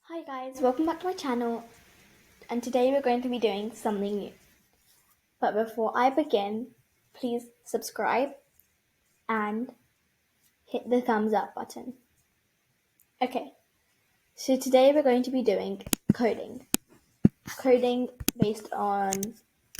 Hi guys, welcome back to my channel, and today we're going to be doing something new. But before I begin, please subscribe and hit the thumbs up button. Okay, so today we're going to be doing coding. Coding based on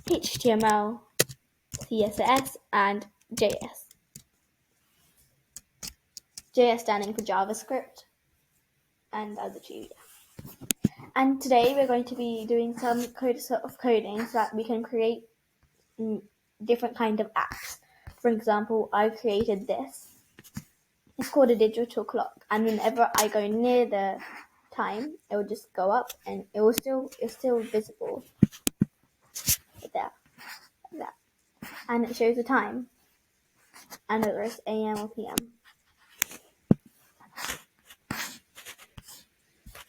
HTML, CSS and JS. JS standing for JavaScript and other two. And today we're going to be doing some coding so that we can create different kind of apps. For example, I've created this. It's called a digital clock, and whenever I go near the time, it will just go up, and it's still visible there, like that, and it shows the time, and whether it's AM or PM.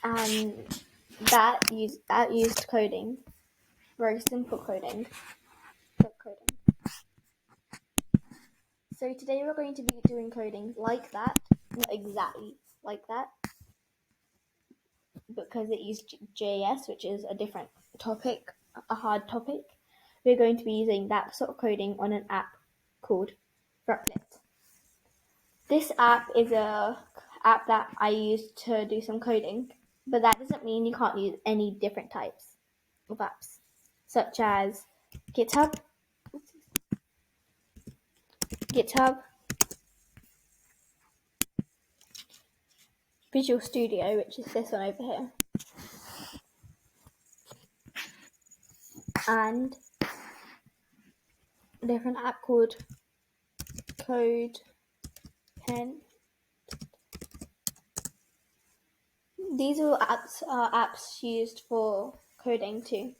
And that used coding, very simple coding. So today we're going to be doing coding like that, not exactly like that, because it used JS, which is a different topic, a hard topic. We're going to be using that sort of coding on an app called replit. This app is a app that I use to do some coding, but that doesn't mean you can't use any different types of apps, such as GitHub, Visual Studio, which is this one over here, and a different app called Code Pen. These are apps used for coding too.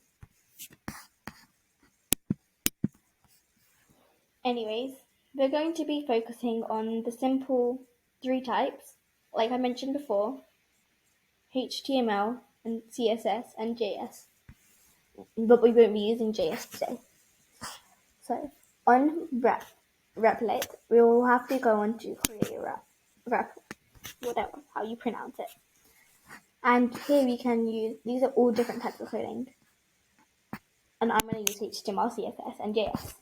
Anyways, we're going to be focusing on the simple three types, like I mentioned before, HTML and CSS and JS. But we won't be using JS today. So on replit, we will have to go on to create a rep, whatever, how you pronounce it. And here we can use, these are all different types of coding. And I'm going to use HTML, CSS and JS.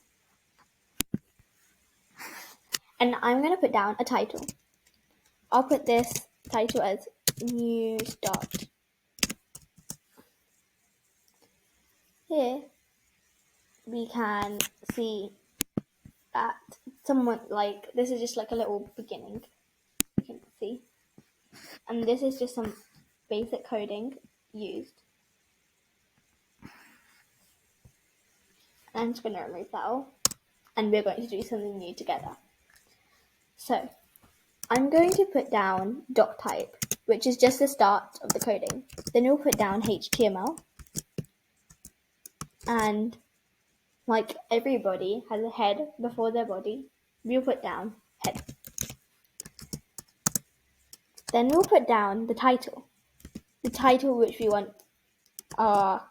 And I'm going to put down a title. I'll put this title as new start. Here we can see that someone, like, this is just like a little beginning, you can see. And this is just some basic coding used. And I'm just going to remove that all. And we're going to do something new together. So I'm going to put down .type, which is just the start of the coding. Then we'll put down HTML. And like everybody has a head before their body, we'll put down head. Then we'll put down the title which we want our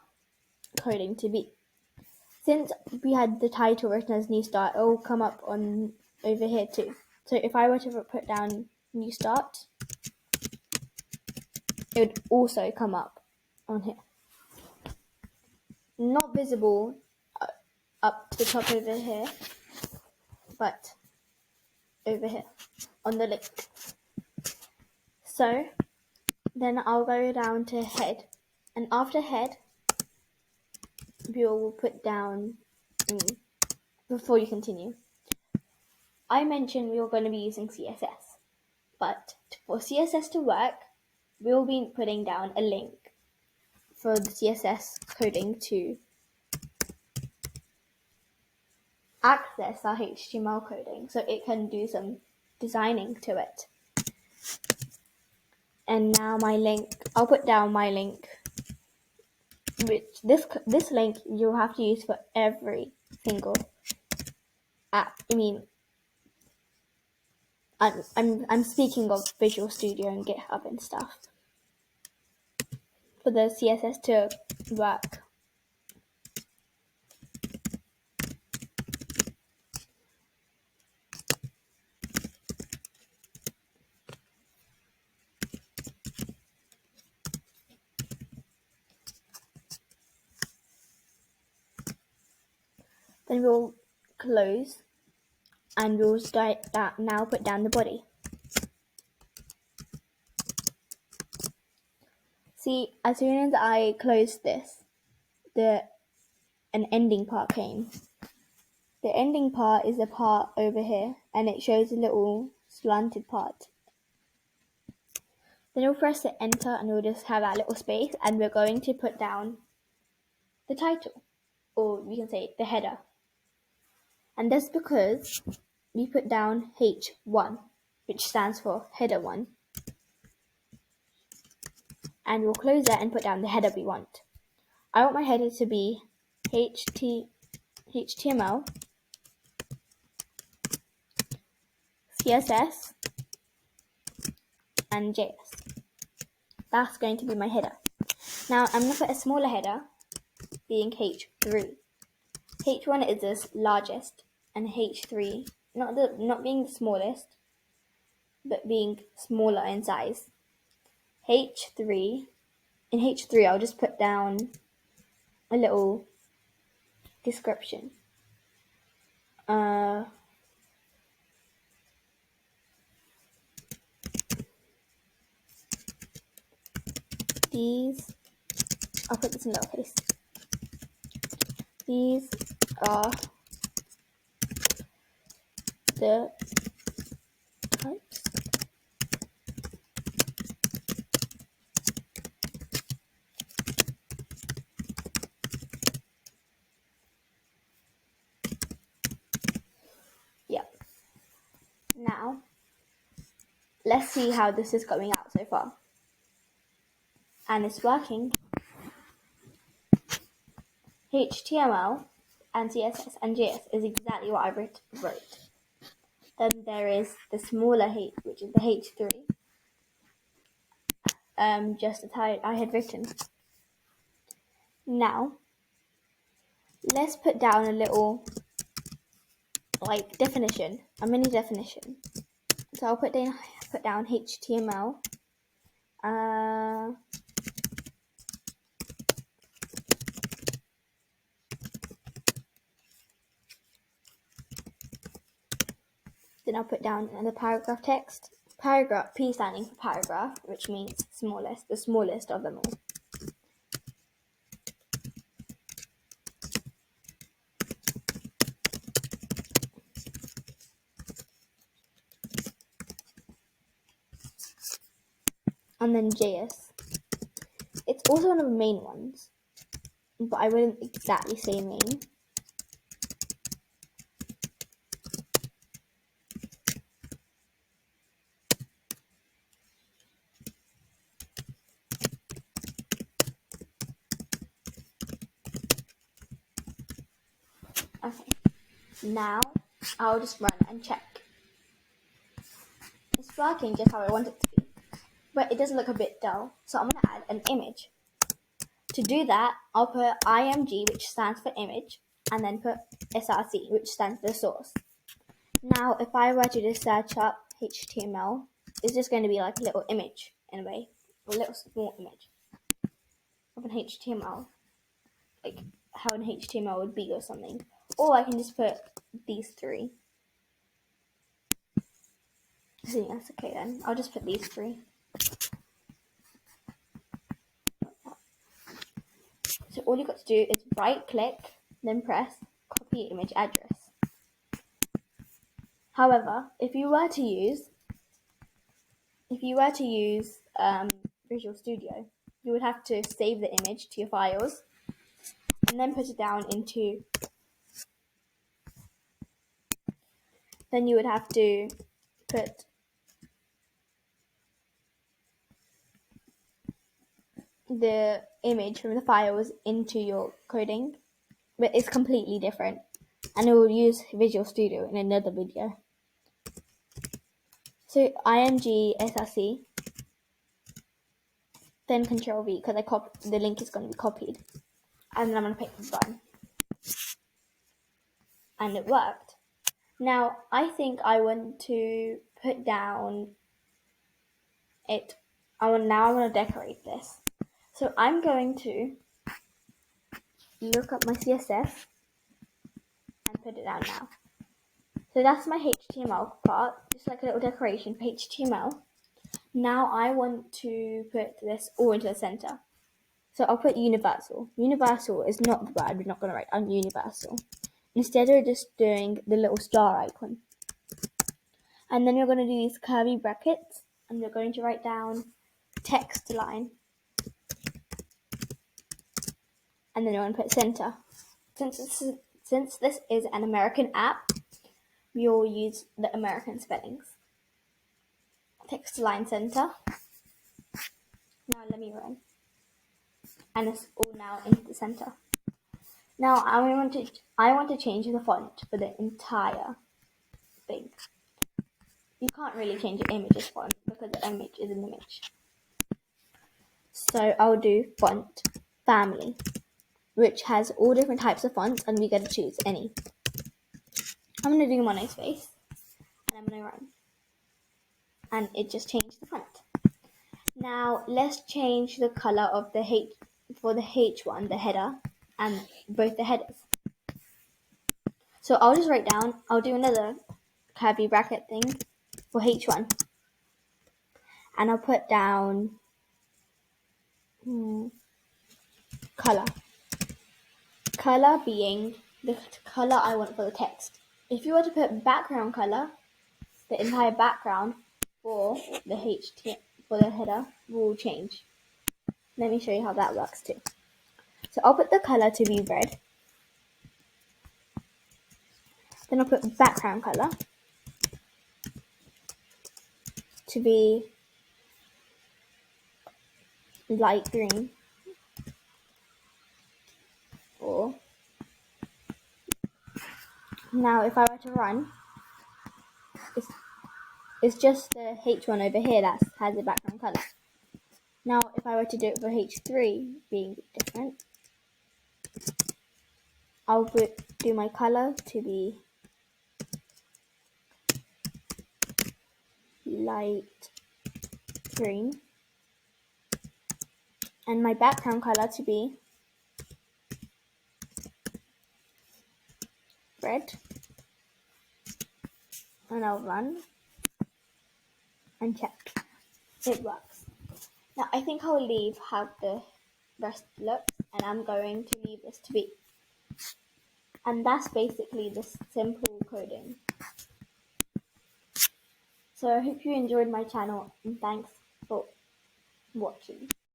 coding to be. Since we had the title written as new start, it will come up on over here too. So if I were to put down new start, it would also come up on here. Not visible up to the top over here, but over here on the link. So then I'll go down to head, and after head, we will put down, before you continue, I mentioned we were going to be using CSS, but for CSS to work, we'll be putting down a link for the CSS coding to access our HTML coding so it can do some designing to it. And now my link, I'll put down my link, which this link you'll have to use for every single app. I mean, I'm speaking of Visual Studio and GitHub and stuff. For the CSS to work. Then we'll close and we'll now put down the body. See, as soon as I closed this, an ending part came. The ending part is the part over here, and it shows a little slanted part. Then we'll press the enter and we'll just have that little space, and we're going to put down the title, or we can say the header. And that's because we put down H1, which stands for header 1. And we'll close that and put down the header we want. I want my header to be HTML, CSS, and JS. That's going to be my header. Now I'm going to put a smaller header, being H3. H1 is the largest, and H3, not being the smallest, but being smaller in size. In H3 I'll just put down a little description. I'll put this in lowercase. These are the types Now, let's see how this is going out so far. And it's working. HTML and CSS and JS is exactly what I wrote. Then there is the smaller H, which is the H3, just as I had written. Now, let's put down a little definition, a mini definition. So I'll put down HTML. Then I'll put down the paragraph text. Paragraph, P standing for paragraph, which means smallest, the smallest of them all. And then JS. It's also one of the main ones, but I wouldn't exactly say main. Okay, now I'll just run and check. It's working just how I want it to be, but it does look a bit dull, so I'm going to add an image. To do that, I'll put img, which stands for image, and then put src, which stands for source. Now, if I were to just search up HTML, it's just going to be like a little image in a way, a little small image of an HTML, like how an HTML would be or something. Or I can just put these three. So that's okay then. I'll just put these three. So all you've got to do is right click, then press copy image address. However, if you were to use Visual Studio, you would have to save the image to your files and then put it down into. Then you would have to put the image from the files into your coding, but it's completely different, and I will use Visual Studio in another video. So img src, then Control V, because the link is going to be copied, and then I'm going to pick the button, and it worked. Now I think I want to put down it. I want to decorate this. So I'm going to look up my CSS put it down now. So that's my HTML part, just like a little decoration for HTML. Now I want to put this all into the center. So I'll put universal. Universal is not the word, we're not going to write universal. Instead we're just doing the little star icon. And then we're going to do these curly brackets, and we're going to write down text line. And then we're going to put center. Since this is an American app, we will use the American spellings. Text line center. Now let me run. And it's all now into the center. Now I want to change the font for the entire thing. You can't really change the image's font because the image is an image. So I'll do font family, which has all different types of fonts, and we get to choose any. I'm going to do monospace, and I'm going to run. And it just changed the font. Now let's change the color of the for the H1, the header, and both the headers. So I'll just write down, I'll do another curly bracket thing for H1. And I'll put down color. Color being the color I want for the text. If you were to put background color, the entire background for the header will change. Let me show you how that works too. So I'll put the color to be red. Then I'll put background color to be light green. Or now if I were to run, it's just the H1 over here that has the background color. Now if I were to do it for H3 being different, I'll do my color to be light green and my background color to be red, and I'll run and check. It works. Now I think I'll leave how the rest looks, and I'm going to leave this to be. And that's basically the simple coding. So I hope you enjoyed my channel, and thanks for watching.